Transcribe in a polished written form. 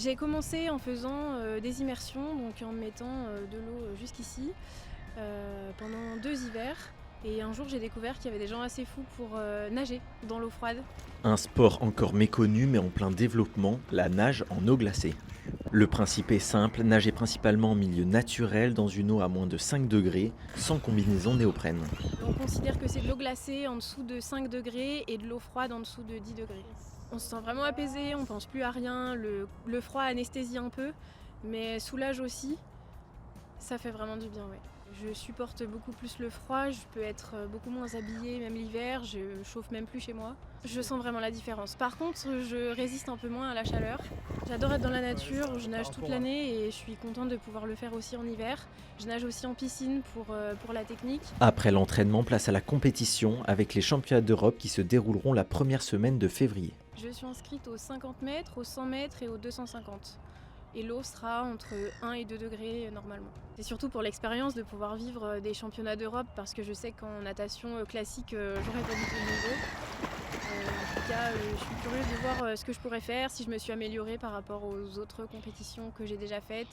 J'ai commencé en faisant des immersions, donc en me mettant de l'eau jusqu'ici pendant 2 hivers. Et un jour, j'ai découvert qu'il y avait des gens assez fous pour nager dans l'eau froide. Un sport encore méconnu mais en plein développement, la nage en eau glacée. Le principe est simple, nager principalement en milieu naturel dans une eau à moins de 5 degrés, sans combinaison néoprène. On considère que c'est de l'eau glacée en dessous de 5 degrés et de l'eau froide en dessous de 10 degrés. On se sent vraiment apaisé, on pense plus à rien, le froid anesthésie un peu, mais soulage aussi. Ça fait vraiment du bien, ouais. Je supporte beaucoup plus le froid, je peux être beaucoup moins habillée, même l'hiver, je chauffe même plus chez moi. Je sens vraiment la différence. Par contre, je résiste un peu moins à la chaleur. J'adore être dans la nature, je nage toute l'année et je suis contente de pouvoir le faire aussi en hiver. Je nage aussi en piscine pour la technique. Après l'entraînement, place à la compétition avec les championnats d'Europe qui se dérouleront la première semaine de février. Je suis inscrite aux 50 mètres, aux 100 mètres et aux 250. Et l'eau sera entre 1 et 2 degrés normalement. C'est surtout pour l'expérience de pouvoir vivre des championnats d'Europe parce que je sais qu'en natation classique, j'aurais pas du tout le niveau. En tout cas, je suis curieuse de voir ce que je pourrais faire, si je me suis améliorée par rapport aux autres compétitions que j'ai déjà faites.